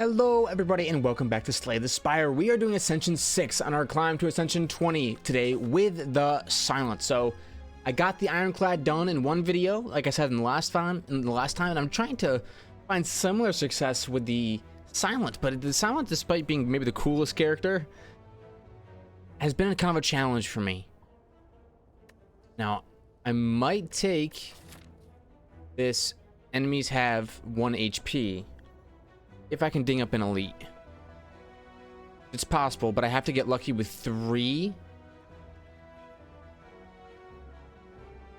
Hello everybody and welcome back to Slay the Spire. We are doing Ascension 6 on our climb to Ascension 20 today with the Silence. So I got the Ironclad done in one video, like I said in the last time, and I'm trying to find similar success with the Silent, but the Silent, despite being maybe the coolest character, has been kind of a challenge for me. Now, I might take this enemies have 1 HP if I can ding up an elite. It's possible, but I have to get lucky with 3.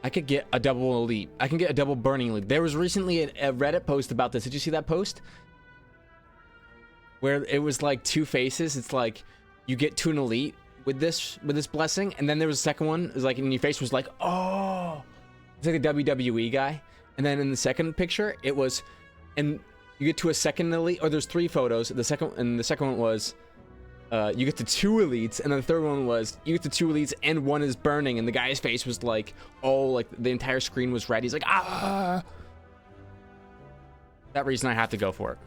I could get a double elite. I can get a double burning elite. There was recently a Reddit post about this. Did you see that post? Where it was like 2 faces. It's like you get to an elite with this blessing, and then there was a second one. It was like, and your face was like, oh, it's like a WWE guy. And then in the second picture, it was, and you get to a second elite, or there's 3 photos. The second one was, you get to 2 elites, and then the third one was you get to 2 elites and 1 is burning, and the guy's face was like, oh, like the entire screen was red. He's like, ah. That reason I have to go for it.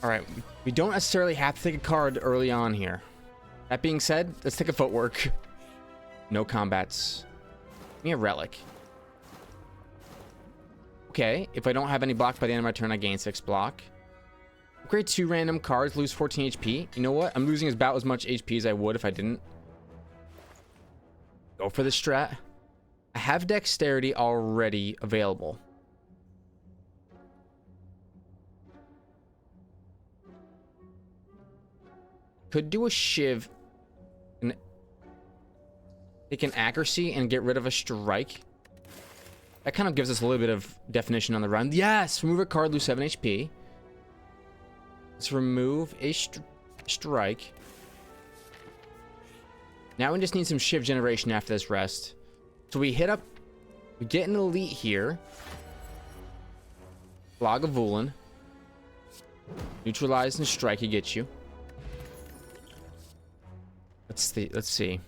All right, we don't necessarily have to take a card early on here. That being said, let's take a footwork. No combats. Give me a relic. Okay, if I don't have any block by the end of my turn, I gain 6 block. Upgrade 2 random cards, lose 14 HP. You know what? I'm losing about as much HP as I would if I didn't. Go for the strat. I have dexterity already available. Could do a shiv and take an accuracy and get rid of a strike. That kind of gives us a little bit of definition on the run. Yes! Remove a card, lose 7 HP. Let's remove a strike. Now we just need some shiv generation after this rest. So we hit up, we get an elite here. Lagavulin. Neutralize and strike, he gets you. Let's see.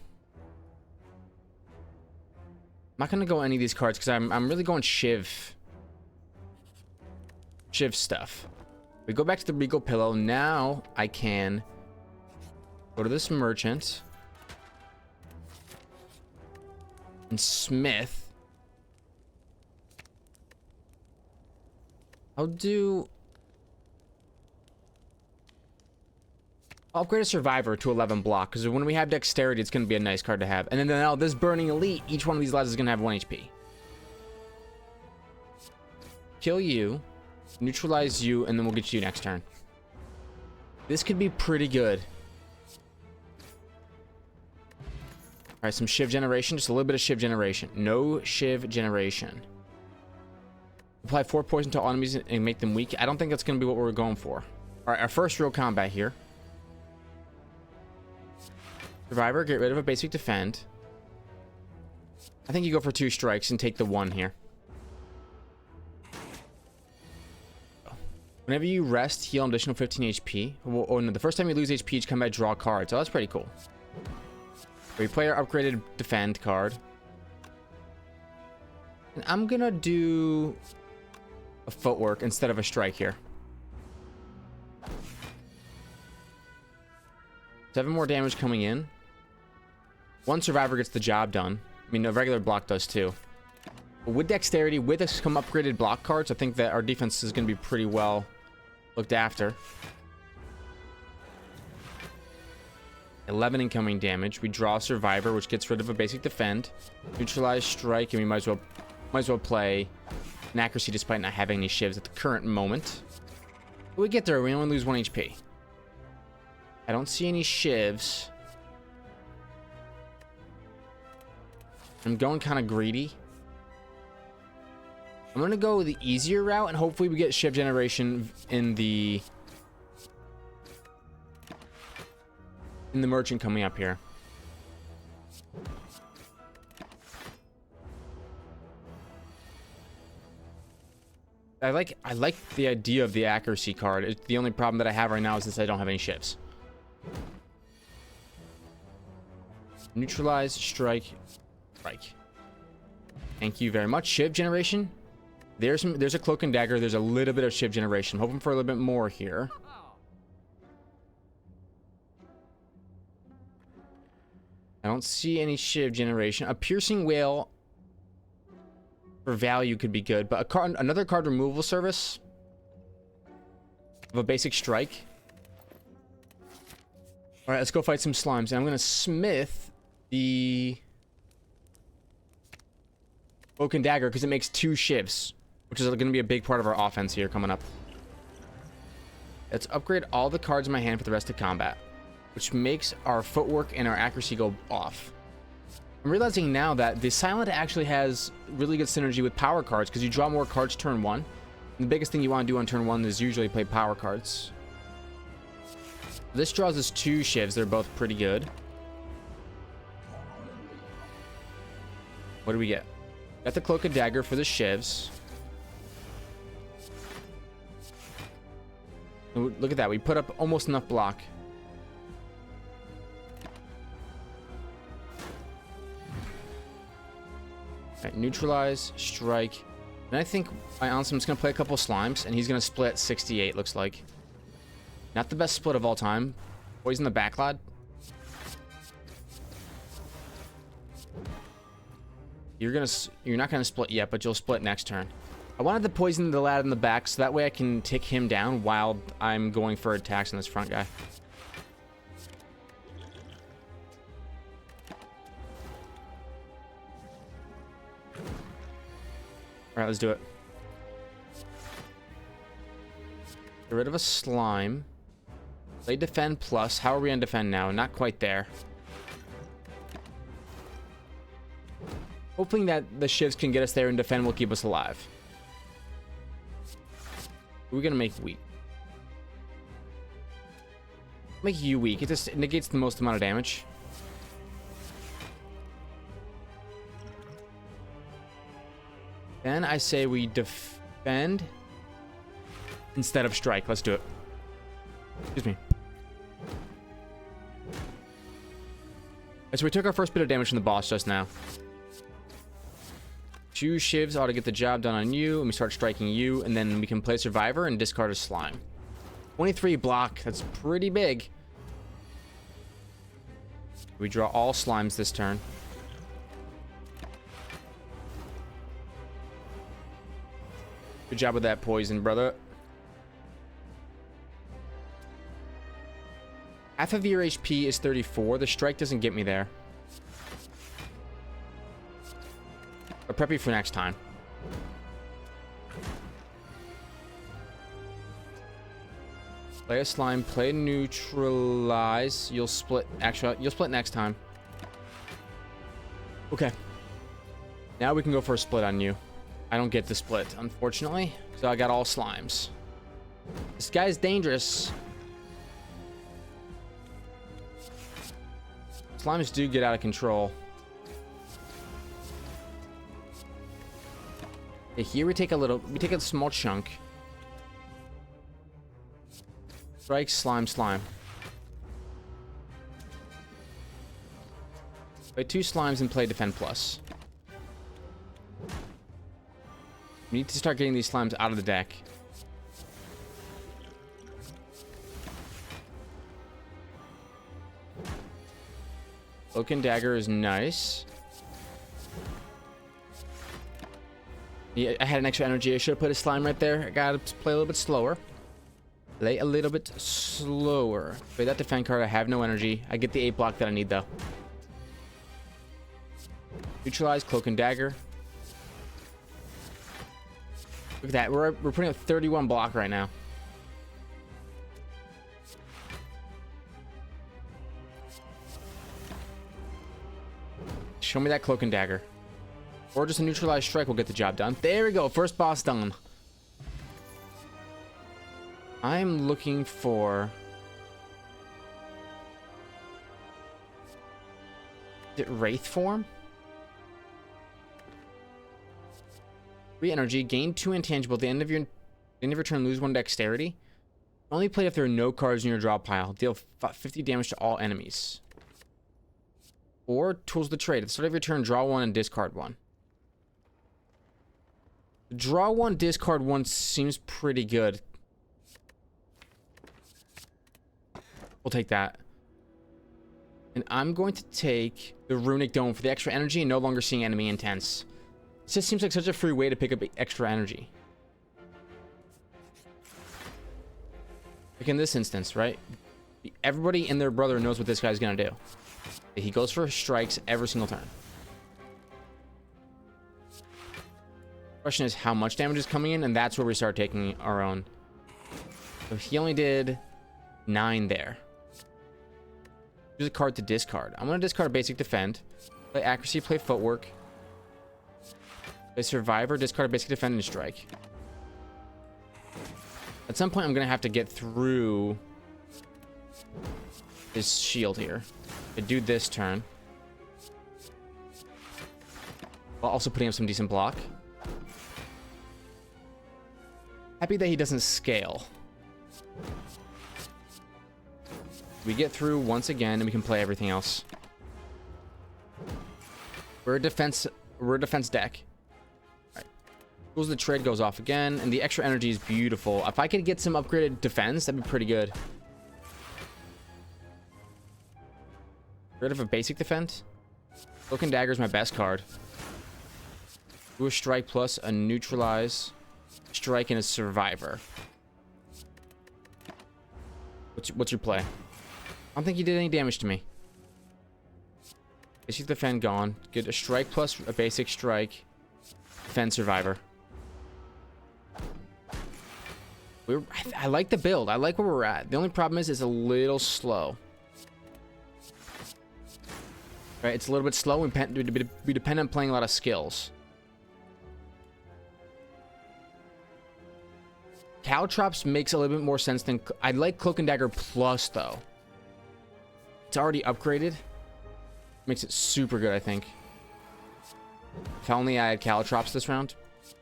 I'm not gonna go any of these cards because I'm really going shiv stuff. We go back to the Regal Pillow. Now I can go to this merchant and Smith. I'll upgrade a Survivor to 11 block, because when we have Dexterity, it's going to be a nice card to have. And then now this Burning Elite, each one of these lads is going to have 1 HP. Kill you, neutralize you, and then we'll get you next turn. This could be pretty good. Alright, some Shiv Generation, just a little bit of Shiv Generation. No Shiv Generation. Apply 4 poison to all enemies and make them weak. I don't think that's going to be what we're going for. Alright, our first real combat here. Survivor, get rid of a basic defend. I think you go for 2 strikes and take the 1 here. Whenever you rest, heal an additional 15 HP. Oh no, the first time you lose HP, each combat, draw a card. So that's pretty cool. We play our upgraded defend card. And I'm gonna do a footwork instead of a strike here. 7 more damage coming in. 1 survivor gets the job done. I mean, a regular block does too. But with dexterity, with some upgraded block cards, I think that our defense is going to be pretty well looked after. 11 incoming damage. We draw a survivor, which gets rid of a basic defend. Neutralize strike, and we might as well play an accuracy despite not having any shivs at the current moment. But we get there. We only lose 1 HP. I don't see any shivs. I'm going kind of greedy. I'm going to go the easier route, and hopefully we get shiv generation in the merchant coming up here. I like the idea of the accuracy card. The only problem that I have right now is I don't have any shivs. Neutralize, strike. Thank you very much. Shiv generation. There's a cloak and dagger. There's a little bit of shiv generation. Hoping for a little bit more here. I don't see any shiv generation. A piercing whale for value could be good, but another card removal service of a basic strike. All right, let's go fight some slimes. And I'm gonna smith the cloak and dagger because it makes 2 shivs, which is gonna be a big part of our offense here coming up. Let's upgrade all the cards in my hand for the rest of combat, which makes our footwork and our accuracy go off. I'm realizing now that the Silent actually has really good synergy with power cards because you draw more cards turn 1. And the biggest thing you want to do on turn 1 is usually play power cards. This draws us 2 shivs. They're both pretty good. What do we get? Got the Cloak and Dagger for the shivs. Look at that. We put up almost enough block. Right, neutralize, strike. And I think I honestly am just going to play a couple slimes, and he's going to split 68, looks like. Not the best split of all time. Poison the backlad. You're not gonna split yet, but you'll split next turn. I wanted to poison the lad in the back, so that way I can tick him down while I'm going for attacks on this front guy. Alright, let's do it. Get rid of a slime. Play defend plus. How are we on defend now? Not quite there. Hoping that the shivs can get us there and defend will keep us alive. We're gonna make weak. Make you weak. It just negates the most amount of damage. Then I say we defend instead of strike. Let's do it. Excuse me. So we took our first bit of damage from the boss just now. 2 shivs ought to get the job done on you, and we start striking you, and then we can play survivor and discard a slime. 23 block. That's pretty big. We draw all slimes this turn. Good job with that poison, brother. Half of your HP is 34. The strike doesn't get me there. But prep you for next time. Play a slime. Play neutralize. You'll split. Actually, you'll split next time. Okay. Now we can go for a split on you. I don't get the split, unfortunately. So I got all slimes. This guy's dangerous. Slimes do get out of control. Okay, here we take a small chunk. Strike, slime, slime. Play 2 slimes and play defend plus. We need to start getting these slimes out of the deck. Cloak and Dagger is nice. Yeah, I had an extra energy. I should have put a slime right there. I gotta play a little bit slower. Play a little bit slower. Play that defend card. I have no energy. I get the 8 block that I need, though. Neutralize, Cloak and Dagger. Look at that. We're putting up 31 block right now. Show me that Cloak and Dagger. Or just a neutralized strike will get the job done. There we go. First boss done. I'm looking for... Is it Wraith form? 3 energy. Gain 2 intangible. At the end of your turn, lose 1 dexterity. Only play if there are no cards in your draw pile. Deal 50 damage to all enemies. Or Tools of the Trade. At the start of your turn, draw 1 and discard 1. Draw one, discard one seems pretty good. We'll take that. And I'm going to take the Runic Dome for the extra energy and no longer seeing enemy intense. It just seems like such a free way to pick up extra energy. Like in this instance, right? Everybody and their brother knows what this guy's gonna do. He goes for strikes every single turn. Question is how much damage is coming in, and that's where we start taking our own. So he only did 9 there. Use a card to discard. I'm gonna discard a basic defend. Play accuracy, play footwork. Play survivor, discard a basic defend and strike. At some point I'm gonna have to get through this shield here. I do this turn. While also putting up some decent block. Happy that he doesn't scale. We get through once again and we can play everything else. We're a defense deck. Alright. Tools of the trade goes off again, and the extra energy is beautiful. If I could get some upgraded defense, that'd be pretty good. Rid of a basic defense. Cloak and Dagger is my best card. Do a strike plus a neutralize. Strike and a survivor. What's your play? I don't think you did any damage to me. Basic defend gone. Get a strike plus a basic strike. Defend survivor. I like the build. I like where we're at. The only problem is it's a little slow. Right, it's a little bit slow. We depend on playing a lot of skills. Caltrops makes a little bit more sense than... I like Cloak and Dagger Plus, though. It's already upgraded. Makes it super good, I think. If only I had Caltrops this round.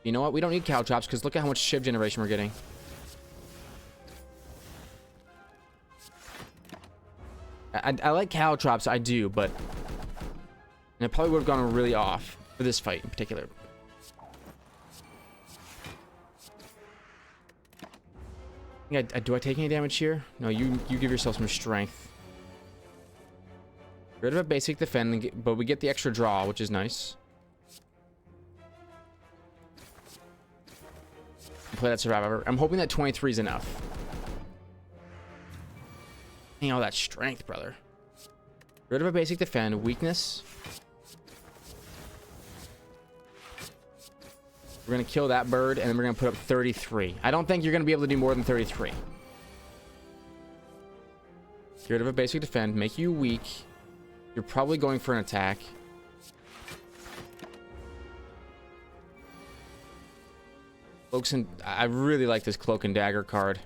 You know what? We don't need Caltrops, because look at how much Shiv generation we're getting. I like Caltrops, I do, but... And it probably would have gone really off for this fight in particular. Yeah, do I take any damage here? No, you give yourself some strength. Rid of a basic defend, but we get the extra draw, which is nice. Play that survivor. I'm hoping that 23 is enough. Dang, all that strength, brother. Rid of a basic defend, weakness. We're gonna kill that bird, and then we're gonna put up 33. I don't think you're gonna be able to do more than 33. Get rid of a basic defend, make you weak. You're probably going for an attack. Cloaks and... I really like this Cloak and Dagger card.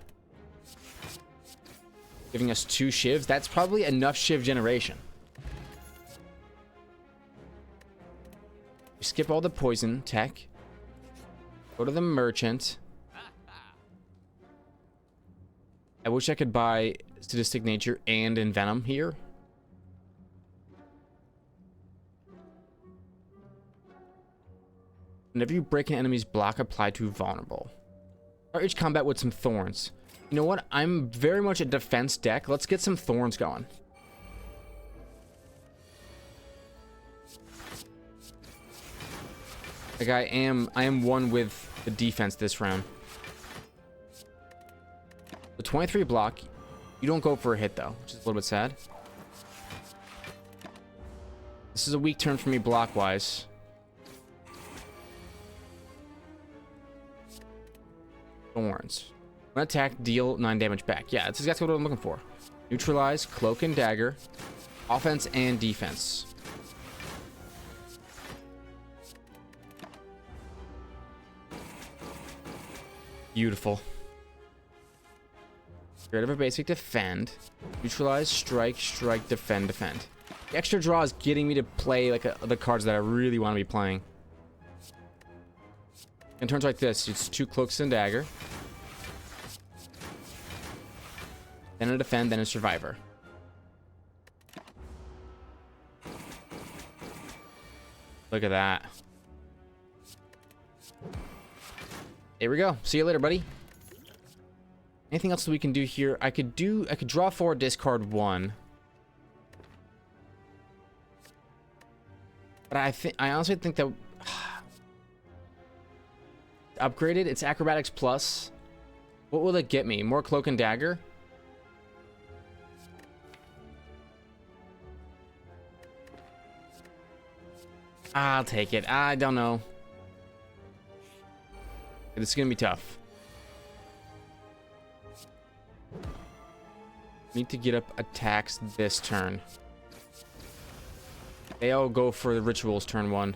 Giving us 2 shivs. That's probably enough shiv generation. We skip all the poison tech. Go to the merchant. I wish I could buy Sadistic Nature and Envenom here. Whenever you break an enemy's block, apply to vulnerable. Start each combat with some thorns. You know what? I'm very much a defense deck. Let's get some thorns going. Like I am one with the defense this round. The 23 block, you don't go for a hit though, which is a little bit sad. This is a weak turn for me block-wise. Thorns. I'm gonna attack, deal 9 damage back. Yeah, that's exactly what I'm looking for. Neutralize, Cloak and Dagger, offense and defense. Beautiful. Get rid of a basic defend. Neutralize, strike, strike, defend, defend. The extra draw is getting me to play like the cards that I really want to be playing. In turns like this, it's 2 Cloaks and Dagger. Then a defend, then a survivor. Look at that. Here we go. See you later, buddy. Anything else that we can do here? I could draw 4, discard 1. But I honestly think that upgraded, it's acrobatics plus. What will it get me? More cloak and dagger? I'll take it. I don't know. This is gonna be tough. Need to get up attacks this turn. They all go for the rituals turn 1.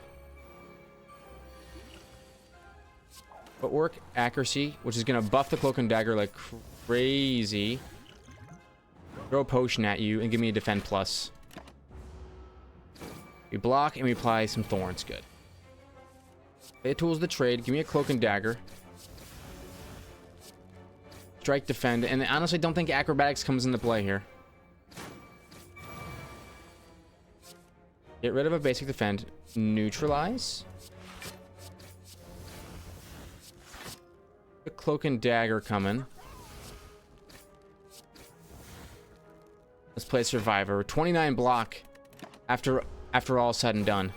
Footwork, accuracy, which is gonna buff the cloak and dagger like crazy. Throw a potion at you and give me a defend plus. We block and we apply some thorns. Good. Pay tools to trade. Give me a cloak and dagger. Strike, defend, and I honestly don't think acrobatics comes into play here. Get rid of a basic defend. Neutralize. The cloak and dagger coming. Let's play survivor. 29 block after all said and done.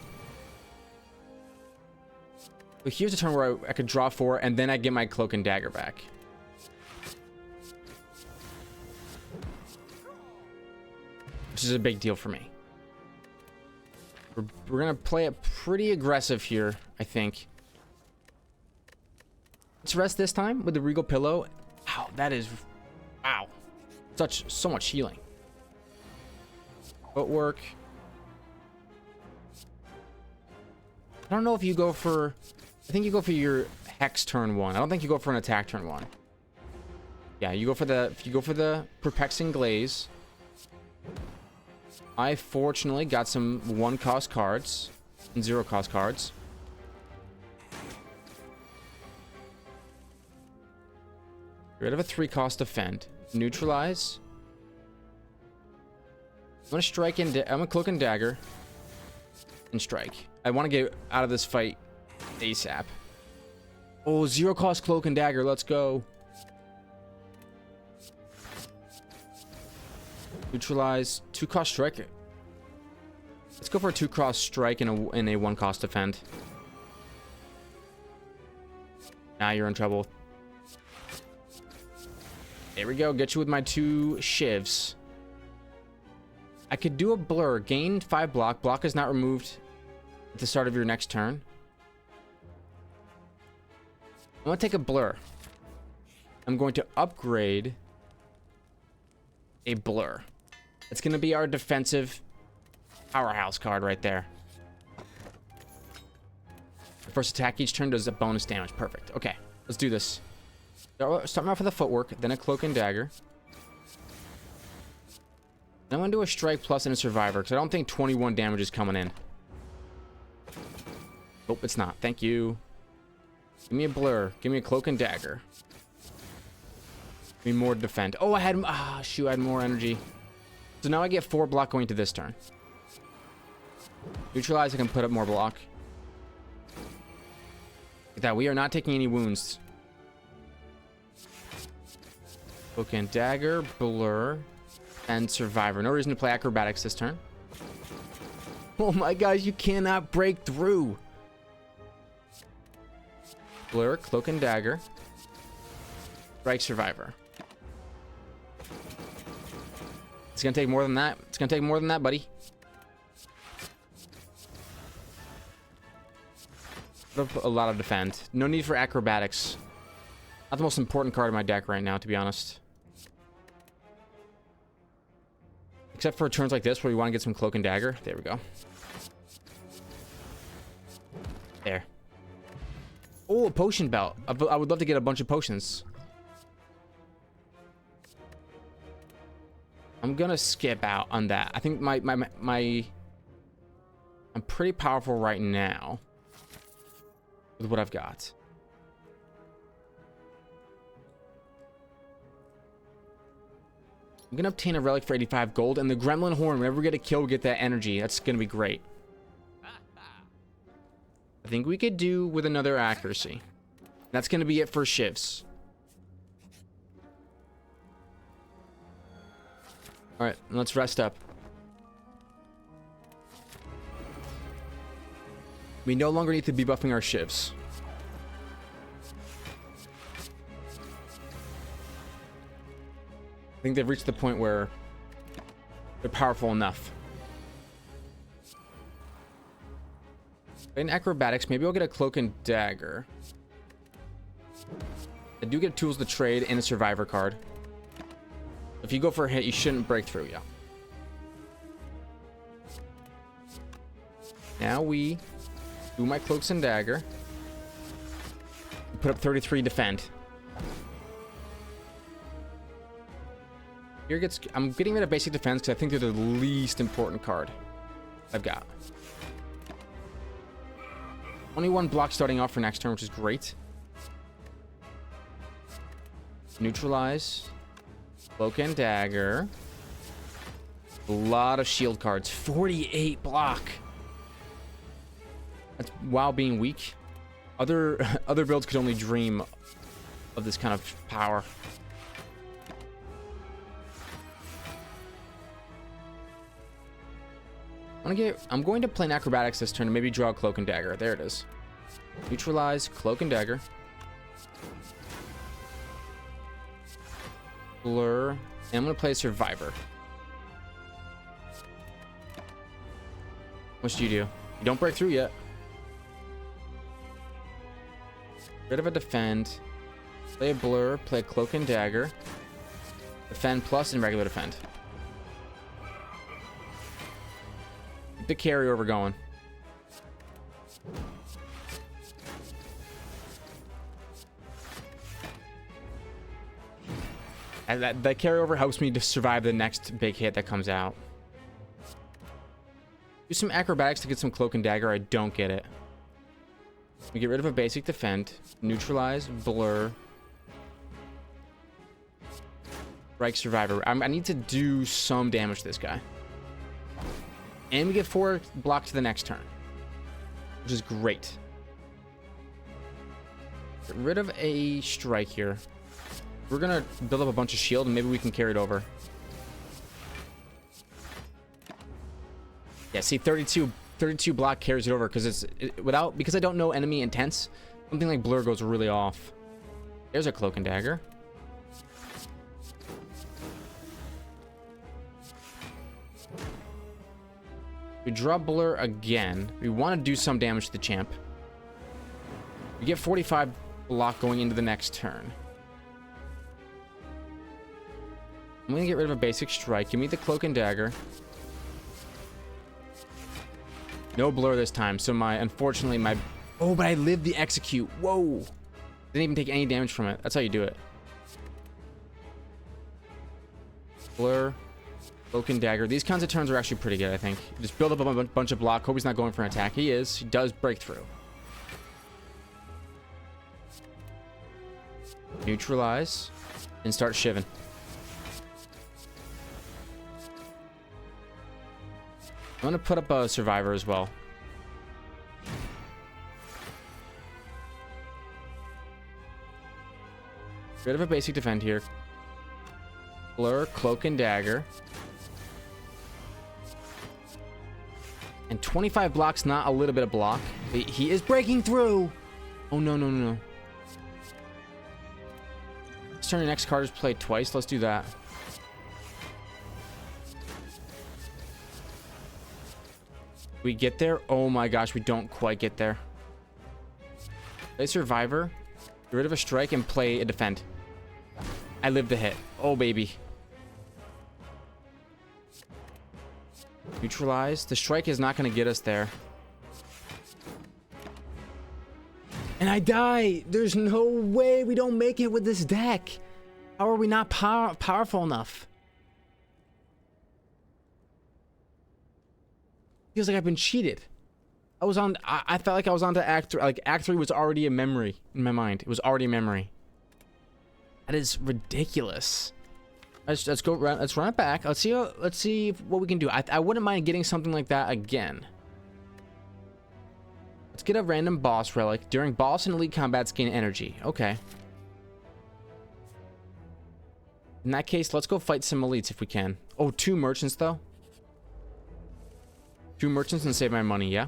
But here's a turn where I could draw 4 and then I get my cloak and dagger back. Which is a big deal for me. We're gonna play it pretty aggressive here, I think. Let's rest this time with the Regal Pillow. Wow, that is... Wow. So much healing. Footwork. I don't know if you go for... I think you go for your Hex turn 1. I don't think you go for an attack turn 1. Yeah, you go for the Perplexing Glaze. I fortunately got some 1-cost cards and 0-cost cards. Get rid of a 3-cost defend. Neutralize. I'm gonna strike in. I'm gonna cloak and dagger and strike. I want to get out of this fight ASAP. Oh, 0-cost cloak and dagger. Let's go. Neutralize. 2-cost strike. Let's go for a 2-cost strike and a 1-cost defend. Now you're in trouble. There we go. Get you with my 2 shivs. I could do a blur. Gain 5 block. Block is not removed at the start of your next turn. I'm going to take a blur. I'm going to upgrade a blur. It's going to be our defensive powerhouse card right there. The first attack each turn does a bonus damage. Perfect. Okay, let's do this. Starting off with a footwork, then a cloak and dagger. Then I'm going to do a strike plus and a survivor, because I don't think 21 damage is coming in. Nope, it's not. Thank you. Give me a blur. Give me a cloak and dagger. Give me more defend. Oh, I had... Ah, shoot, I had more energy. So now I get 4 block going to this turn. Neutralize, I can put up more block. Look at that, we are not taking any wounds. Cloak and dagger, blur, and survivor. No reason to play acrobatics this turn. Oh my gosh, you cannot break through. Blur, cloak and dagger. Strike, survivor. It's gonna take more than that. It's gonna take more than that, buddy. A lot of defend. No need for acrobatics. Not the most important card in my deck right now, to be honest. Except for turns like this where we want to get some cloak and dagger. There we go. There. Oh, a potion belt. I would love to get a bunch of potions. I'm gonna skip out on that. I think I'm pretty powerful right now with what I've got. I'm gonna obtain a relic for 85 gold, and the gremlin horn. Whenever we get a kill, we get that energy. That's gonna be great. I think we could do with another accuracy. That's going to be it for shivs. All right, let's rest up. We no longer need to be buffing our shivs. I think they've reached the point where they're powerful enough. In acrobatics, maybe I'll get a cloak and dagger. I do get tools to trade and a survivor card. If you go for a hit, you shouldn't break through, yeah. Now we do my cloaks and dagger. Put up 33 defend. Here gets, I'm getting rid of basic defense because I think they're the least important card I've got. 21 block starting off for next turn, which is great. Neutralize. Cloak and dagger. A lot of shield cards. 48 block. That's while being weak. Other builds could only dream of this kind of power. I'm going to play an acrobatics this turn and maybe draw a cloak and dagger. There it is. Neutralize, cloak and dagger. Blur. And I'm going to play a survivor. What do? You don't break through yet. Rid of a defend. Play a blur. Play a cloak and dagger. Defend plus and regular defend. Keep the carryover going. And that carryover helps me to survive the next big hit that comes out. Do some acrobatics to get some cloak and dagger. I don't get it. We get rid of a basic defend. Neutralize, blur. Strike, survivor. I need to do some damage to this guy. And we get 4 block to the next turn, which is great. Get rid of a strike here. We're going to build up a bunch of shield and maybe we can carry it over. Yeah, see, 32 block carries it over because because I don't know enemy intents. Something like blur goes really off. There's a cloak and dagger. We draw blur again. We want to do some damage to the champ. We get 45 block going into the next turn. I'm going to get rid of a basic strike. Give me the cloak and dagger. No blur this time. So unfortunately my... Oh, but I lived the execute. Whoa. Didn't even take any damage from it. That's how you do it. Blur. Cloak and dagger. These kinds of turns are actually pretty good, I think. Just build up a bunch of block. Hope he's not going for an attack. He is. He does break through. Neutralize. And start shiving. I'm going to put up a survivor as well. Get rid of a basic defend here. Blur, cloak and dagger. And 25 blocks, not a little bit of block. He is breaking through. Oh, no, no, no, no. Let's turn the next card is played twice. Let's do that. We get there? Oh my gosh, we don't quite get there. Play survivor. Get rid of a strike and play a defend. I lived the hit. Oh, baby. Neutralize. The strike is not going to get us there. And I die. There's no way we don't make it with this deck. How are we not powerful enough? Feels like I've been cheated. I felt like I was on to Act 3. Like, Act 3 was already a memory in my mind. It was already a memory. That is ridiculous. Let's go run. Let's run it back. Let's see what we can do. I wouldn't mind getting something like that again. Let's get a random boss relic. During boss and elite combats, gain energy. Okay. In that case, let's go fight some elites if we can. Oh, 2 merchants, though. 2 merchants and save my money, yeah?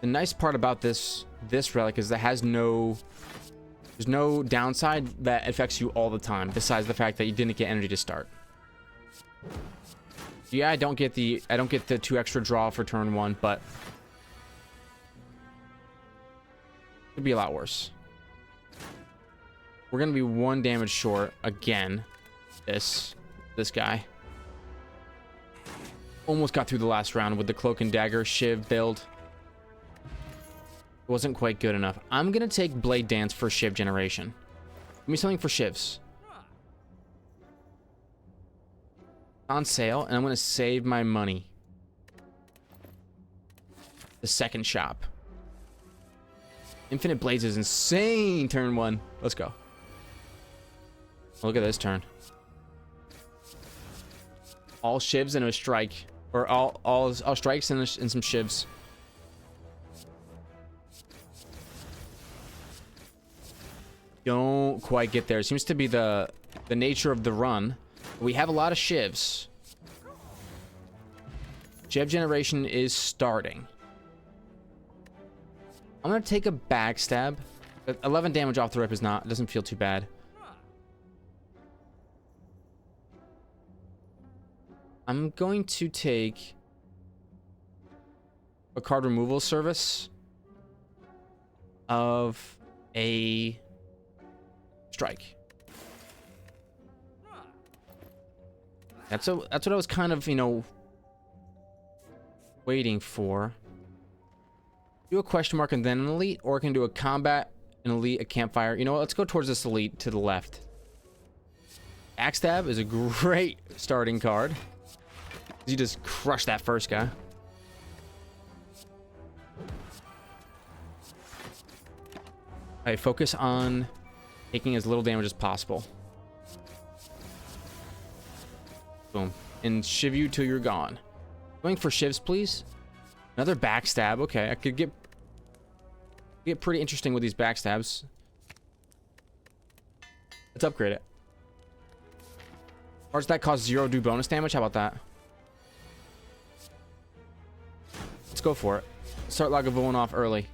The nice part about this relic is that there's no downside that affects you all the time, besides the fact that you didn't get energy to start. Yeah, I don't get the 2 extra draw for turn 1, but could be a lot worse. We're gonna be 1 damage short again. This guy almost got through the last round with the cloak and dagger shiv build. Wasn't quite good enough. I'm gonna take Blade Dance for shiv generation. Give me something for shivs. On sale, and I'm gonna save my money. The second shop. Infinite Blades is insane. Turn 1. Let's go. Look at this turn. All shivs and a strike, or all strikes and some shivs. Don't quite get there. It seems to be the nature of the run. We have a lot of shivs. Shiv generation is starting. I'm gonna take a backstab. 11 damage off the rip doesn't feel too bad. I'm going to take a card removal service of a strike. That's what I was kind of, waiting for. Do a question mark and then an elite, or I can do a combat, an elite, a campfire. You know what? Let's go towards this elite to the left. Backstab is a great starting card. You just crush that first guy. Alright, focus on taking as little damage as possible. Boom. And shiv you till you're gone. Going for shivs, please. Another backstab. Okay, I could get pretty interesting with these backstabs. Let's upgrade it. Cards that cause 0 do bonus damage. How about that? Let's go for it. Start Lagavulin off early.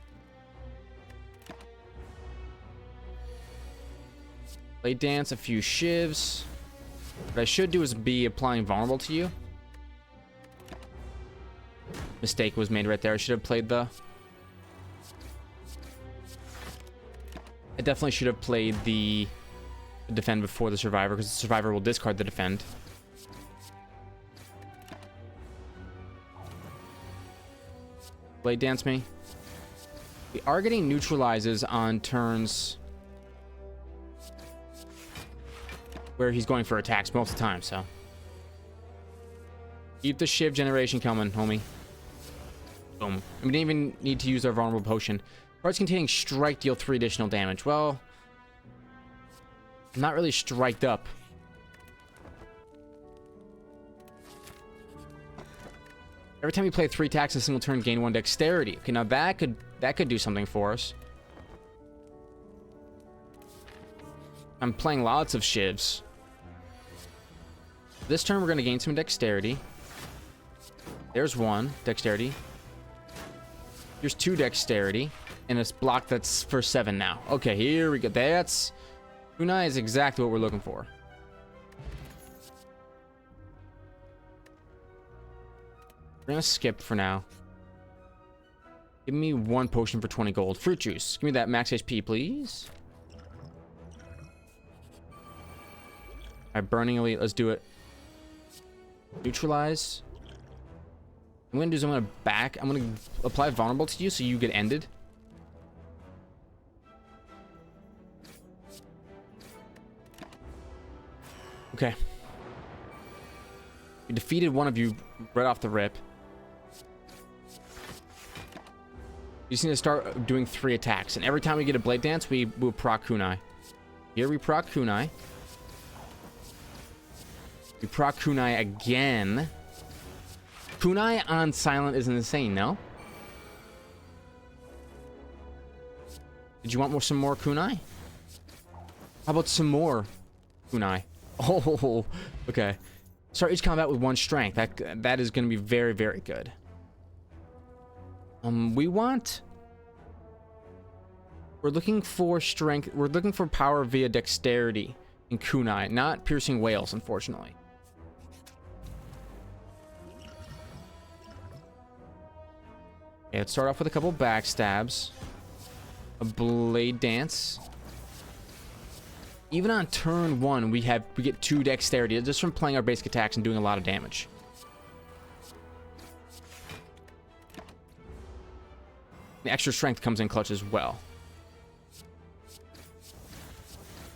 Blade Dance, a few shivs. What I should do is be applying vulnerable to you. Mistake was made right there. I should have played I definitely should have played the defend before the survivor, because the survivor will discard the defend. Blade Dance me. We are getting neutralizes on turns where he's going for attacks most of the time, so keep the shiv generation coming, homie. Boom. We didn't even need to use our vulnerable potion. Cards containing strike deal 3 additional damage. Well, I'm not really striked up. Every time you play 3 attacks a single turn, gain 1 dexterity. Okay, now that could do something for us. I'm playing lots of shivs. This turn we're going to gain some dexterity. There's 1 dexterity. Here's 2 dexterity. And it's block that's for 7 now. Okay, here we go. That's... Kunai is exactly what we're looking for. We're gonna skip for now. Give me 1 potion for 20 gold. Fruit juice. Give me that max HP, please. Alright, Burning Elite. Let's do it. Neutralize. I'm gonna do is I'm gonna apply vulnerable to you so you get ended. Okay. We defeated one of you right off the rip. You just need to start doing 3 attacks. And every time we get a Blade Dance, we proc Kunai. Here we proc Kunai. We proc Kunai again. Kunai on silent is insane, no? Did you want some more Kunai? How about some more Kunai? Oh, okay. Start each combat with 1 strength. That is going to be very, very good. We're looking for strength. We're looking for power via dexterity in Kunai, not piercing whales, unfortunately. Okay, let's start off with a couple backstabs. A blade dance. Even on turn 1, we get 2 dexterity just from playing our basic attacks and doing a lot of damage. The extra strength comes in clutch as well.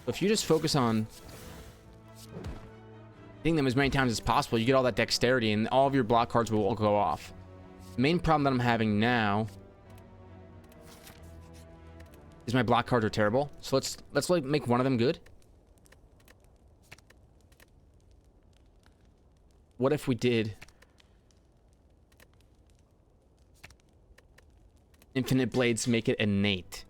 If you just focus on hitting them as many times as possible, you get all that dexterity and all of your block cards will go off. The main problem that I'm having now is my block cards are terrible. So let's like make one of them good. What if we did Infinite Blades, make it innate?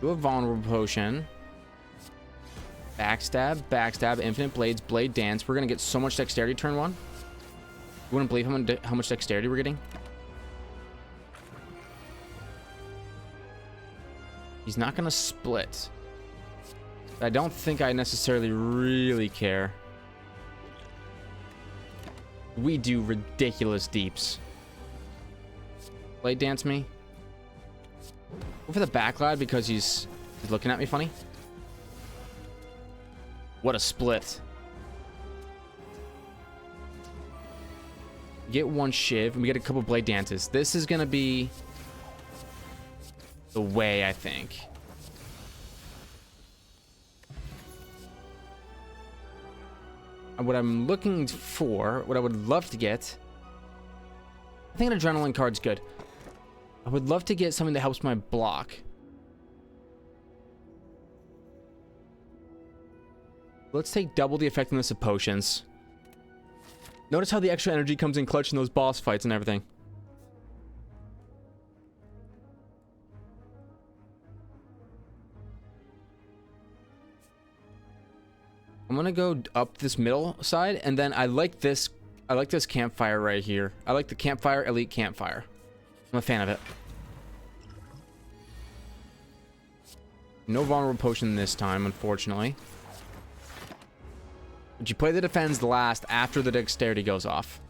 Do a vulnerable potion. Backstab, backstab, Infinite Blades, Blade Dance. We're gonna get so much dexterity turn 1. You wouldn't believe how much dexterity we're getting. He's not gonna split. I don't think I necessarily really care. We do ridiculous deeps. Blade dance me. Go for the backlad because he's looking at me funny. What a split. Get 1 shiv and we get a couple blade dances. This is gonna be the way, I think. What I'm looking for, what I would love to get, I think an adrenaline card's good. I would love to get something that helps my block. Let's take double the effectiveness of potions. Notice how the extra energy comes in clutch in those boss fights and everything. I'm gonna go up this middle side, and then I like this campfire right here. I like the campfire, elite campfire. I'm a fan of it. No vulnerable potion this time, unfortunately. But you play the defense last after the dexterity goes off.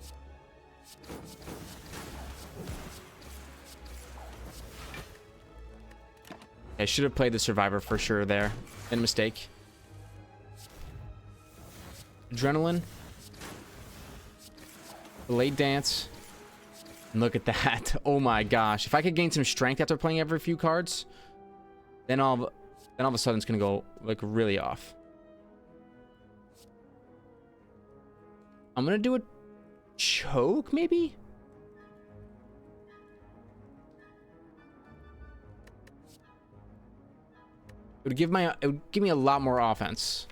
I should have played the survivor for sure there. Made a mistake. Adrenaline. Blade dance. And look at that. Oh my gosh. If I could gain some strength after playing every few cards, then all of a sudden it's gonna go like really off. I'm gonna do a choke, maybe? It would give me a lot more offense.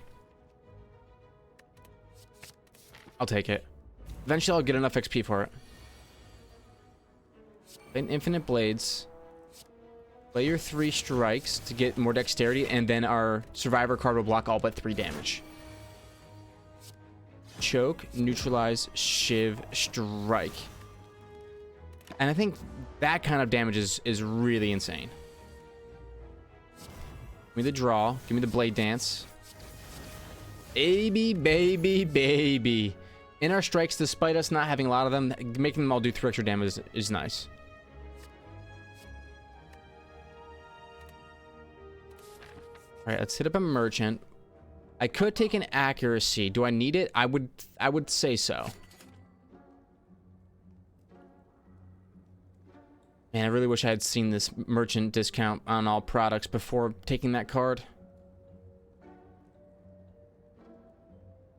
I'll take it. Eventually I'll get enough XP for it. Then Infinite Blades. Play your 3 strikes to get more dexterity, and then our survivor card will block all but 3 damage. Choke, neutralize, shiv, strike. And I think that kind of damage is really insane. Give me the draw. Give me the blade dance. Baby, baby, baby. In our strikes, despite us not having a lot of them, making them all do 3 extra damage is nice. Alright, let's hit up a merchant. I could take an accuracy. Do I need it? I would say so. Man, I really wish I had seen this merchant discount on all products before taking that card.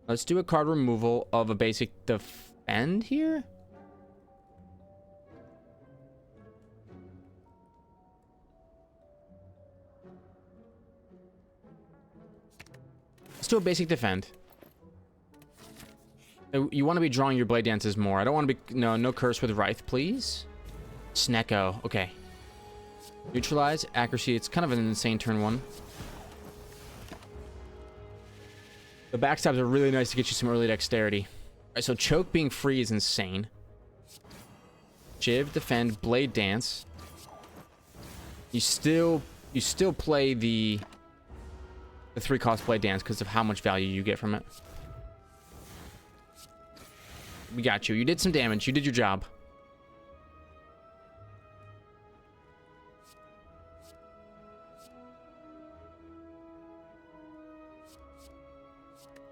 Let's do a card removal of a basic defend here. Let's do a basic defend. You want to be drawing your blade dances more. I don't want to be... No curse with Wraith, please. Snecko. Okay. Neutralize. Accuracy. It's kind of an insane turn 1. The backstabs are really nice to get you some early dexterity. Alright, so choke being free is insane. Shiv, defend, blade dance. You still play the 3-cost blade dance because of how much value you get from it. We got you. You did some damage. You did your job.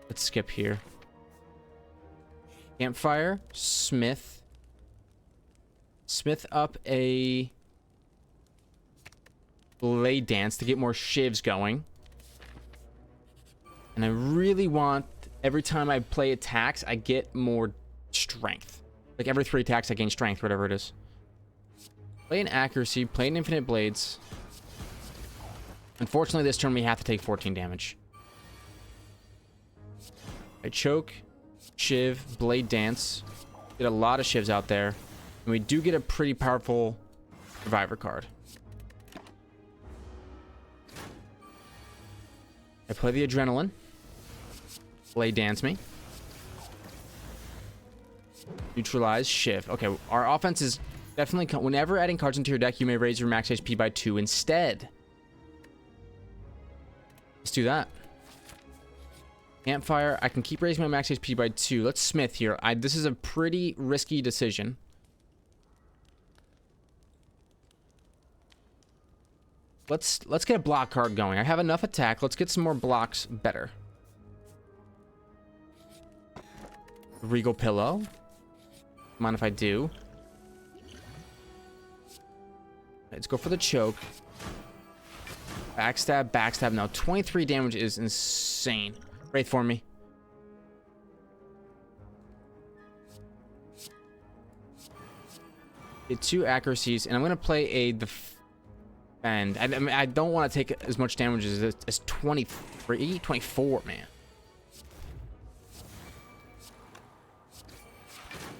Let's skip here. Campfire. Smith. Smith up a blade dance to get more shivs going. And I really want, every time I play attacks, I get more strength. Like every 3 attacks I gain strength, whatever it is. Play an accuracy, play an infinite blades. Unfortunately, this turn we have to take 14 damage. I choke, shiv, blade dance. Get a lot of shivs out there. And we do get a pretty powerful survivor card. I play the adrenaline. Blade dance me. Neutralize, shift. Okay, our offense is definitely... Whenever adding cards into your deck, you may raise your max HP by 2 instead. Let's do that. Campfire. I can keep raising my max HP by 2. Let's smith here. This is a pretty risky decision. Let's get a block card going. I have enough attack. Let's get some more blocks better. Regal Pillow. Mind if I do? Let's go for the choke. Backstab, backstab. Now 23 damage is insane. Wraith for me. Get 2 accuracies, and I'm gonna play a defend. I mean, I don't want to take as much damage as 23, 24, man.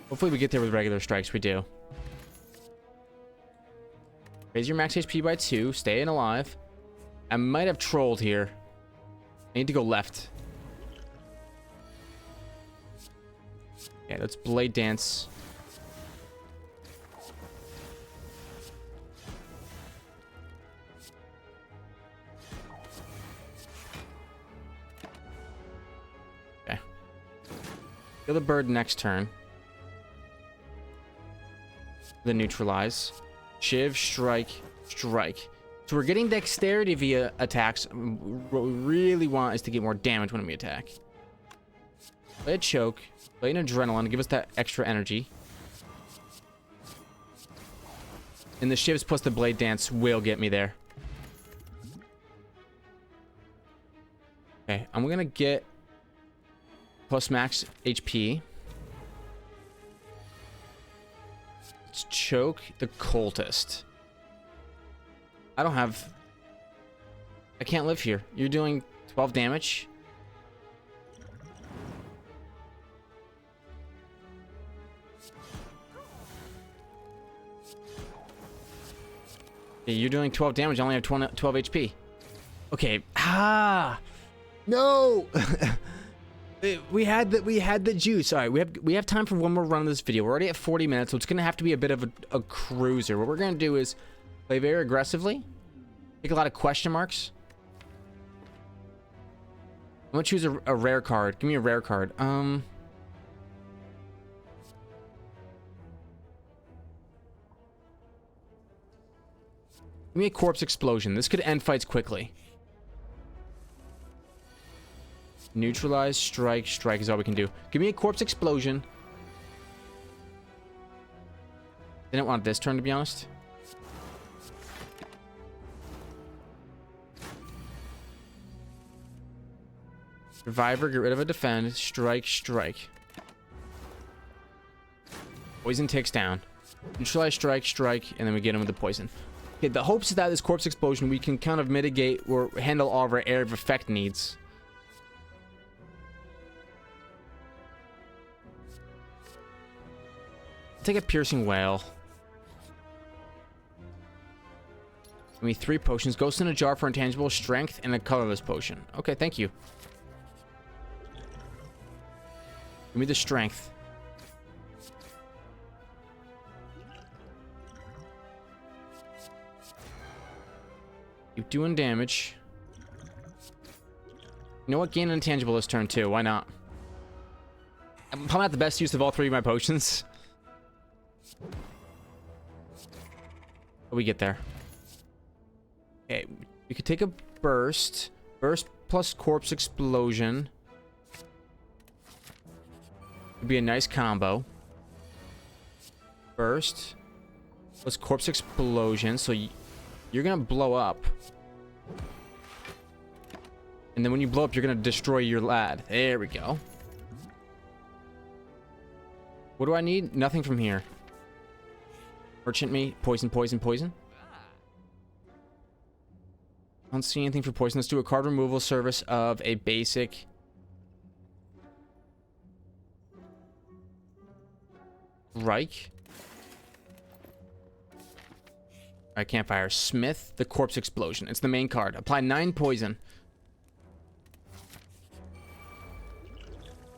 Hopefully we get there with regular strikes. We do. Raise your max HP by 2. Staying alive. I might have trolled here. I need to go left. Yeah, let's blade dance. Okay. Kill the bird next turn. Then neutralize. Shiv, strike, strike. So we're getting dexterity via attacks. What we really want is to get more damage when we attack. Play a choke. Play an adrenaline. Give us that extra energy. And the shivs plus the blade dance will get me there. Okay, I'm gonna get plus max HP. Let's choke the cultist. I don't have... I can't live here. You're doing 12 damage. Okay, you're doing 12 damage. I only have 12 HP. Okay. Ah! No! we had the juice. All right, we have time for one more run of this video. We're already at 40 minutes, so it's gonna have to be a bit of a cruiser. What we're gonna do is play very aggressively. Take a lot of question marks. I'm gonna choose a rare card. Give me a rare card. Give me a corpse explosion. This could end fights quickly. Neutralize, strike, strike is all we can do. Give me a corpse explosion. Didn't want this turn, to be honest. Survivor, get rid of a defend. Strike, strike. Poison takes down. Neutralize, strike, strike, and then we get him with the poison. Okay, the hopes is that this corpse explosion we can kind of mitigate or handle all of our area of effect needs. take a piercing wail. Give me 3 potions. Ghost in a jar for intangible strength and a colorless potion. Okay, thank you. Give me the strength. Keep doing damage. You know what? Gain an intangible this turn too. Why not? I'm probably not the best use of all 3 of my potions. But we get there. Okay, we could take a burst. Burst plus corpse explosion. Would be a nice combo. Burst plus corpse explosion. So you're gonna blow up. And then when you blow up, you're gonna destroy your lad. There we go. What do I need? Nothing from here. Merchant me. Poison, poison, poison. I don't see anything for poison. Let's do a card removal service of a basic. Reich. Alright, campfire. Smith, the corpse explosion. It's the main card. Apply 9 poison.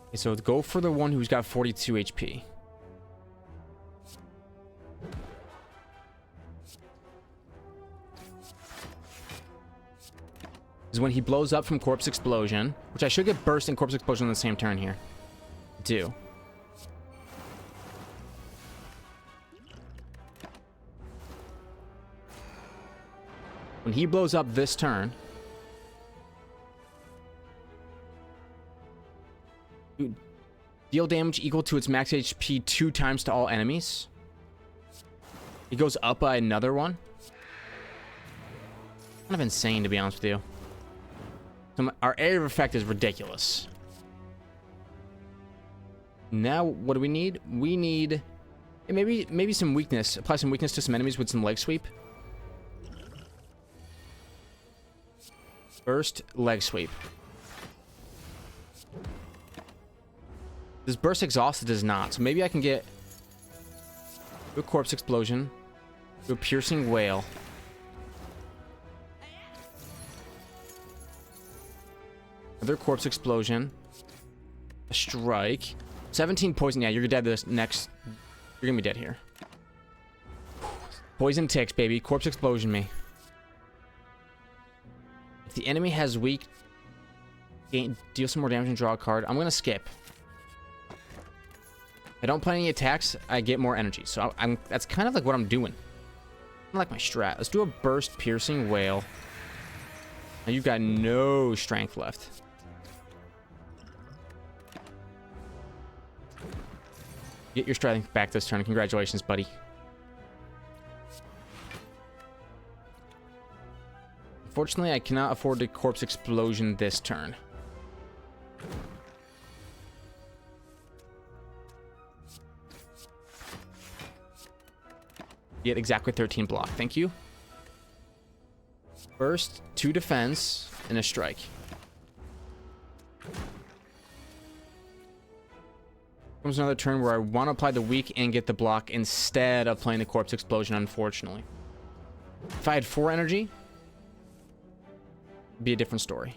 Okay, so go for the one who's got 42 HP. Is when he blows up from corpse explosion, which I should get burst and corpse explosion on the same turn here. Do. When he blows up this turn, deal damage equal to its max HP 2 times to all enemies. He goes up by another one. Kind of insane, to be honest with you. So our area of effect is ridiculous. Now, what do we need? We need maybe some weakness. Apply some weakness to some enemies with some leg sweep. Burst, leg sweep. Does burst exhaust? It does not. So maybe I can get a corpse explosion, do a piercing wail. Another corpse explosion. A strike. 17 poison. Yeah, you're dead this next. You're gonna be dead here. Poison ticks, baby. Corpse explosion me. If the enemy has weak, deal some more damage and draw a card. I'm gonna skip. I don't play any attacks, I get more energy. So that's kind of like what I'm doing. I like my strat. Let's do a burst piercing wail. Now you've got no strength left. Get your strength back this turn. Congratulations, buddy. Unfortunately, I cannot afford the corpse explosion this turn. Get exactly 13 block. Thank you. Burst, 2 defense, and a strike. Comes another turn where I want to apply the weak and get the block instead of playing the corpse explosion, unfortunately. If I had 4 energy, it'd be a different story.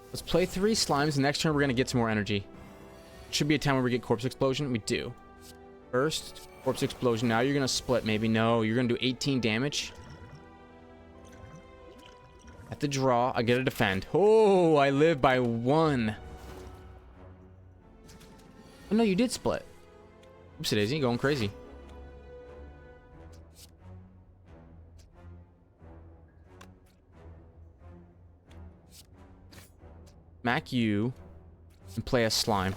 Let's play 3 slimes. Next turn, we're going to get some more energy. Should be a time where we get corpse explosion. We do. First, corpse explosion. Now you're going to split, maybe. No, you're going to do 18 damage. At the draw, I get a defend. Oh, I live by 1. Oh, no, you did split. Oops, daisy, going crazy. Smack you and play a slime.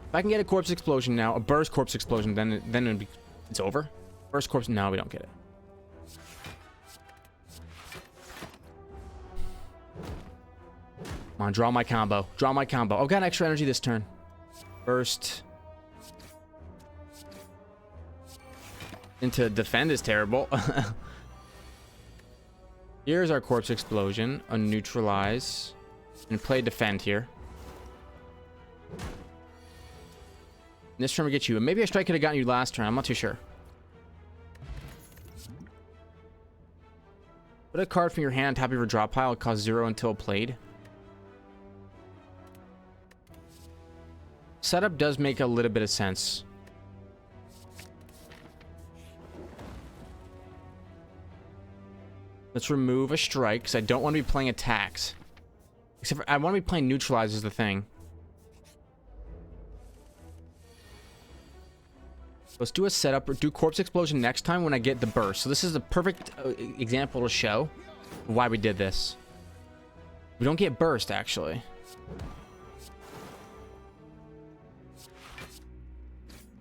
If I can get a corpse explosion now, a burst corpse explosion, then it'd be, it's over. Burst corpse, no, we don't get it. Come on, draw my combo. Draw my combo. Oh, got extra energy this turn. Burst. Into defend is terrible. Here's our corpse explosion. A neutralize. And play defend here. This turn we get you. And maybe a strike could have gotten you last turn. I'm not too sure. Put a card from your hand on top of your draw pile. It costs 0 until played. Setup does make a little bit of sense. Let's remove a strike, because I don't want to be playing attacks. Except for I want to be playing neutralize is the thing. Let's do a setup or do corpse explosion next time when I get the burst. So this is the perfect example to show why we did this. We don't get burst, actually.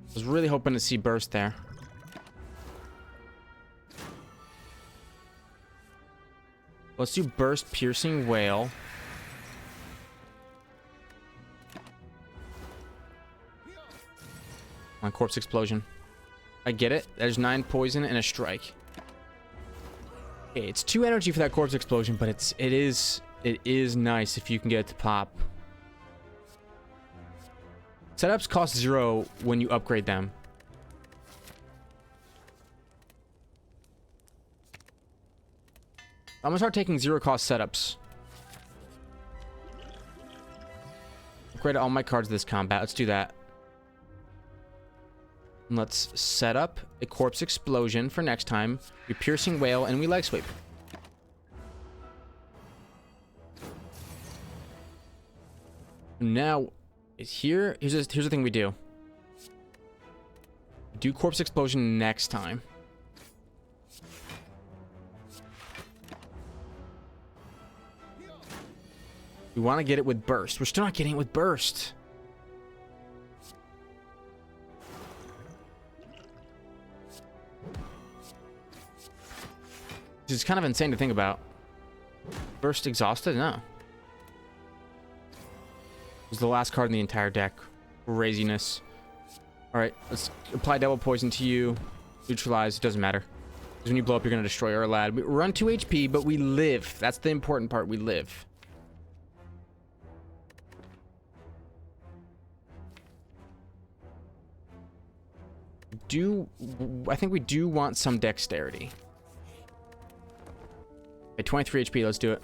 I was really hoping to see burst there. Let's do burst piercing whale. On corpse explosion. I get it. There's 9 poison and a strike. Okay, it's 2 energy for that corpse explosion, but it is nice if you can get it to pop. Setups cost 0 when you upgrade them. I'm gonna start taking 0 cost setups. Upgrade all my cards this combat. Let's do that. And let's set up a corpse explosion for next time. We piercing whale and we leg sweep. Now, here's the thing we do. Do corpse explosion next time. We want to get it with burst. We're still not getting it with burst. This is kind of insane to think about. Burst exhausted? No. It was the last card in the entire deck. Craziness. Alright, let's apply double poison to you. Neutralize, it doesn't matter. Because when you blow up, you're going to destroy our lad. We run 2 HP, but we live. That's the important part. We live. I think we do want some dexterity. At 23 HP, let's do it.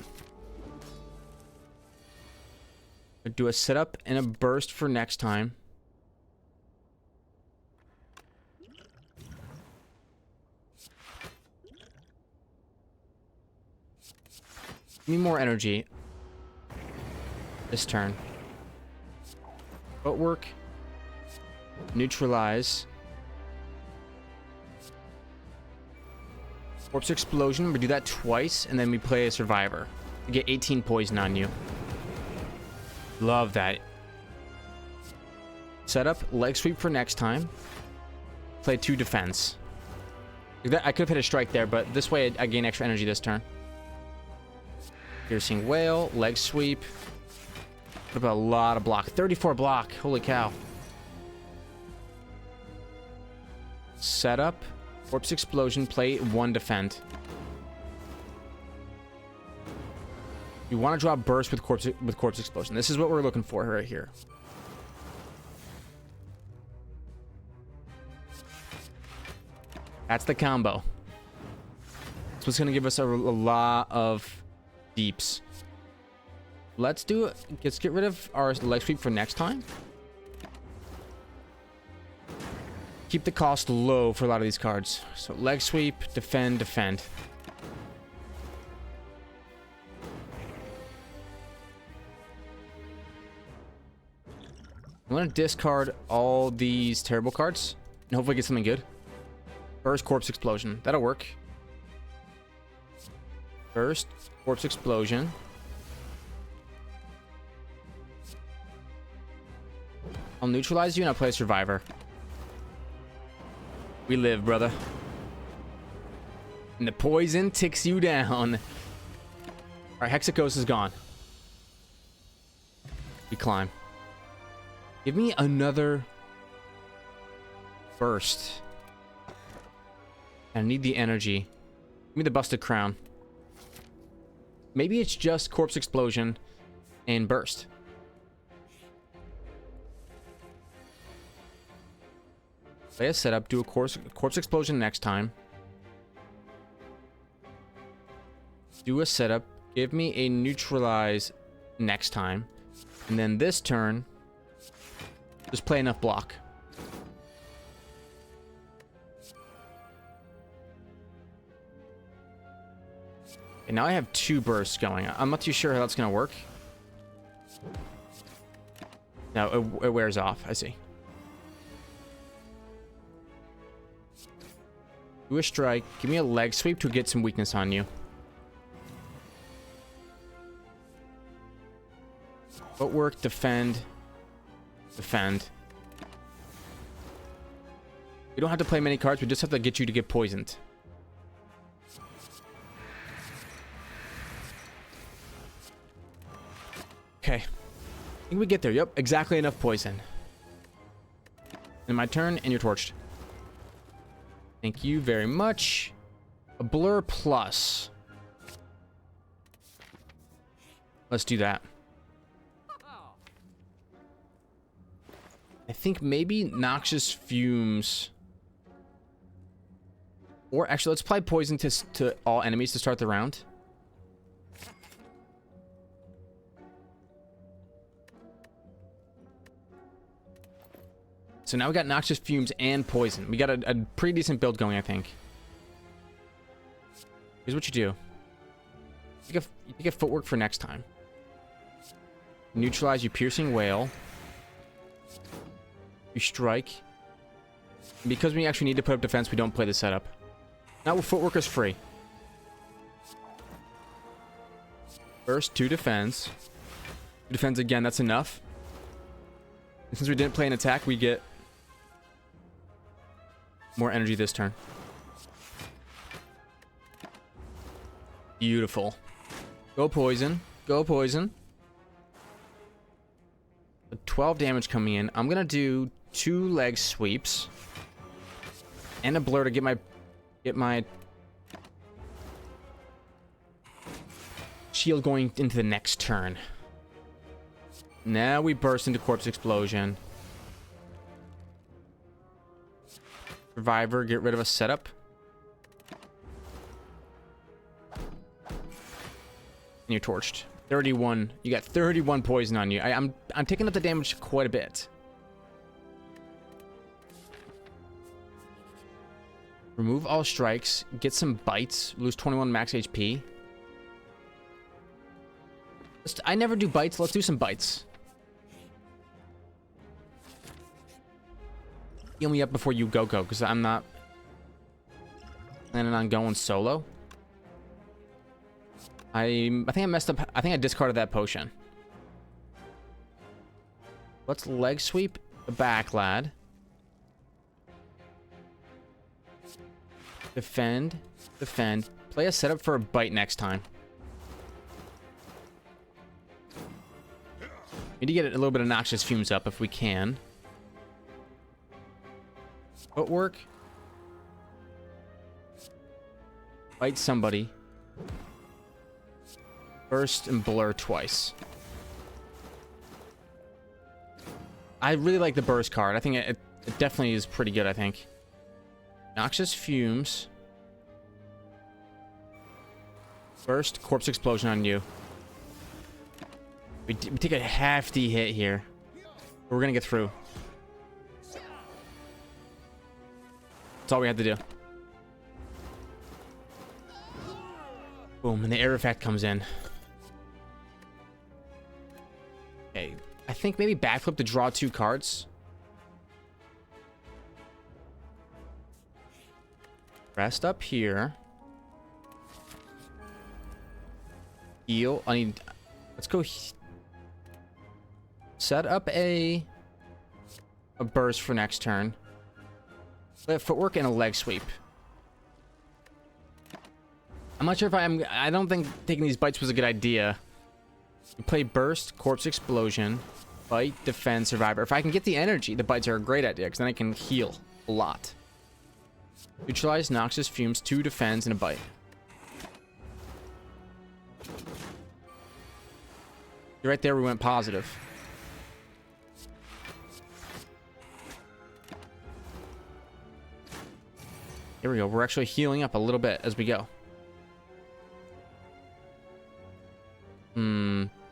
Do a setup and a burst for next time. Give me more energy this turn. Footwork. Neutralize. Corpse explosion. We do that twice, and then we play a survivor. We get 18 poison on you. Love that. Setup, leg sweep for next time. Play 2 defense. I could have hit a strike there, but this way I gain extra energy this turn. Piercing whale, leg sweep. What about a lot of block? 34 block. Holy cow. Setup. Corpse explosion, play 1 defend. You want to draw burst with corpse explosion. This is what we're looking for right here. That's the combo. So it's going to give us a lot of deeps. Let's get rid of our leg sweep for next time. Keep the cost low for a lot of these cards. So leg sweep, defend, defend. I'm gonna discard all these terrible cards and hopefully get something good. First, corpse explosion. That'll work. First, corpse explosion. I'll neutralize you and I'll play survivor. We live, brother. And the poison ticks you down. Alright, Hexacos is gone. We climb. Give me another burst. I need the energy. Give me the busted crown. Maybe it's just corpse explosion and burst. Play a setup. Do a corpse explosion next time. Do a setup. Give me a neutralize next time. And then this turn, just play enough block. And now I have 2 bursts going. I'm not too sure how that's going to work. No, it wears off. I see. Do a strike. Give me a leg sweep to get some weakness on you. Footwork, defend. Defend. We don't have to play many cards. We just have to get you to get poisoned. Okay. I think we get there. Yep, exactly enough poison. And my turn, and you're torched. Thank you very much. A blur plus. Let's do that. I think maybe noxious fumes. Or actually, let's apply poison to all enemies to start the round. So now we got noxious fumes and poison. We got a pretty decent build going, I think. Here's what you do. You get footwork for next time. Neutralize, you piercing wail. You strike. Because we actually need to put up defense, we don't play the setup. Now footwork is free. First, 2 defense. 2 defense again, that's enough. And since we didn't play an attack, we get more energy this turn. Beautiful. Go poison. Go poison. 12 damage coming in. I'm gonna do 2 leg sweeps and a blur to get my shield going into the next turn. Now we burst into corpse explosion. Survivor, get rid of a setup. And you're torched. 31. You got 31 poison on you. I'm taking up the damage quite a bit. Remove all strikes. Get some bites. Lose 21 max HP. I never do bites. Let's do some bites. Heal me up before you go, because I'm not planning on going solo. I think I messed up. I think I discarded that potion. Let's leg sweep the back, lad. Defend. Defend. Play a setup for a bite next time. Need to get a little bit of noxious fumes up if we can. Footwork. Bite somebody. Burst and blur twice. I really like the burst card. I think it definitely is pretty good, I think. Noxious fumes. Burst, corpse explosion on you. We take a hefty hit here. We're gonna get through. That's all we had to do. Boom, and the air effect comes in. Okay, I think maybe backflip to draw 2 cards. Rest up here. Heal. I need. Let's go. Set up a burst for next turn. Let footwork and a leg sweep. I'm not sure if I don't think taking these bites was a good idea. You play burst, corpse explosion, bite, defend, survivor. If I can get the energy, the bites are a great idea because then I can heal a lot. Neutralize noxious fumes, 2 defends, and a bite. Right there, we went positive. Here we go. We're actually healing up a little bit as we go.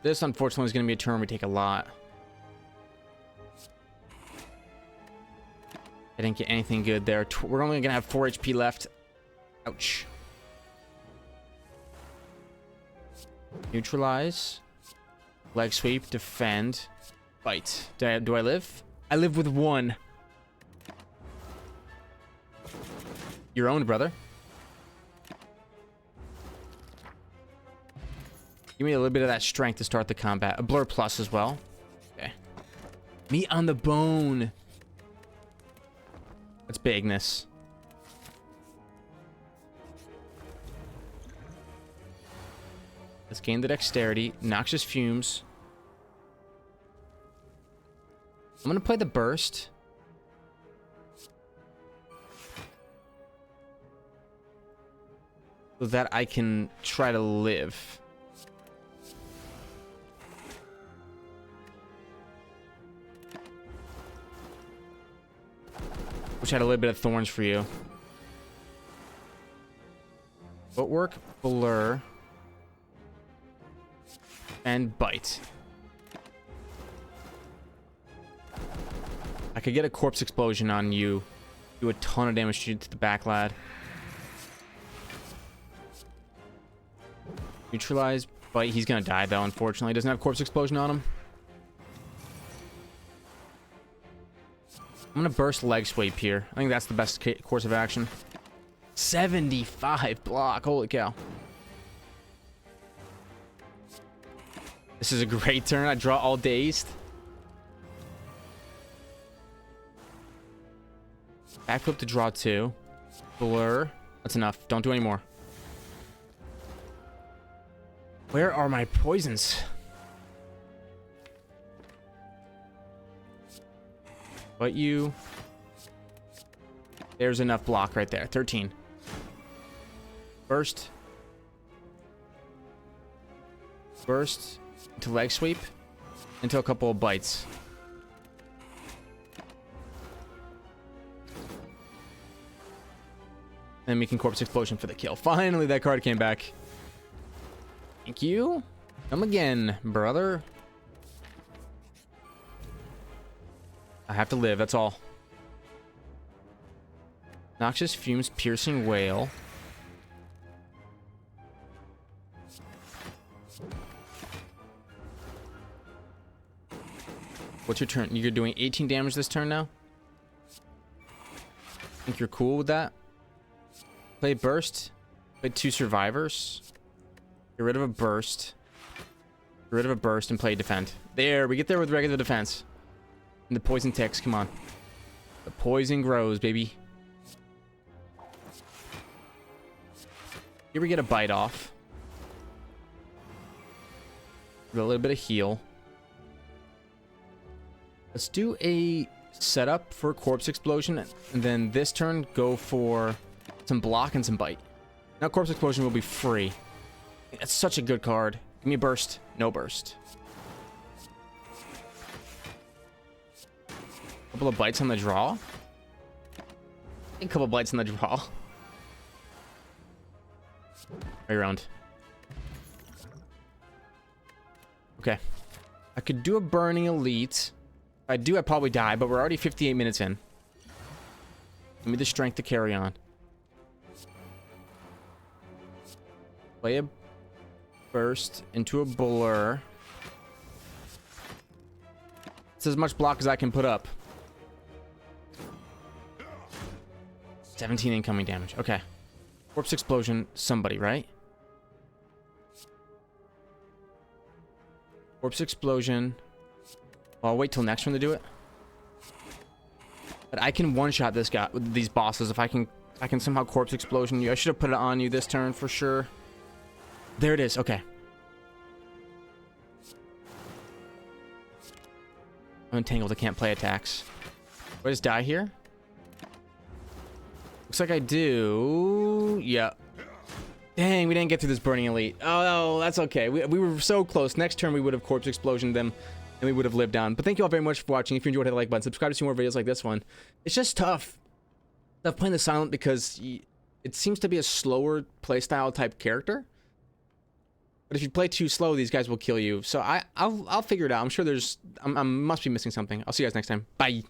This unfortunately is going to be a turn we take a lot. I didn't get anything good there. We're only going to have 4 HP left. Ouch. Neutralize. Leg sweep. Defend. Bite. Do I live? I live with 1. Your own, brother. Give me a little bit of that strength to start the combat. A blur plus as well. Okay. Meat on the bone. That's bigness. Let's gain the dexterity. Noxious fumes. I'm gonna play the burst. So that I can try to live. Which had a little bit of thorns for you. Footwork, blur, and bite. I could get a corpse explosion on you. Do a ton of damage to the back, lad. Neutralize, bite. He's gonna die though, unfortunately. He doesn't have corpse explosion on him. I'm gonna burst leg sweep here. I think that's the best course of action. 75 block. Holy cow. This is a great turn. I draw all dazed. Backflip to draw 2. Blur. That's enough. Don't do any more. Where are my poisons? But you... There's enough block right there. 13. Burst. Burst. Into leg sweep. Into a couple of bites. And we can corpse explosion for the kill. Finally, that card came back. Thank you. Come again, brother. I have to live, that's all. Noxious fumes, piercing wail. What's your turn? You're doing 18 damage this turn now? Think you're cool with that? Play burst. Play 2 survivors. Get rid of a burst. Get rid of a burst and play defend. There, we get there with regular defense. And the poison ticks, come on. The poison grows, baby. Here we get a bite off. With a little bit of heal. Let's do a setup for corpse explosion. And then this turn, go for some block and some bite. Now corpse explosion will be free. That's such a good card. Give me a burst. No burst. Couple of bites on the draw. A couple of bites on the draw. Right around. Okay. I could do a burning elite. If I do, I probably die, but we're already 58 minutes in. Give me the strength to carry on. Play a burst into a blur. It's as much block as I can put up. 17 incoming damage. Okay. Corpse explosion, somebody, right? Corpse explosion. Well, I'll wait till next one to do it. But I can one-shot this guy with these bosses if I can somehow corpse explosion you. I should have put it on you this turn for sure. There it is. Okay. I'm entangled. I can't play attacks. Do I just die here? Looks like I do. Yeah. Dang, we didn't get through this burning elite. Oh, no, that's okay. We were so close. Next turn, we would have corpse explosioned them, and we would have lived down. But thank you all very much for watching. If you enjoyed, hit the like button. Subscribe to see more videos like this one. It's just tough. love playing the Silent because it seems to be a slower playstyle type character. But if you play too slow, these guys will kill you. So I'll figure it out. I'm sure I must be missing something. I'll see you guys next time. Bye.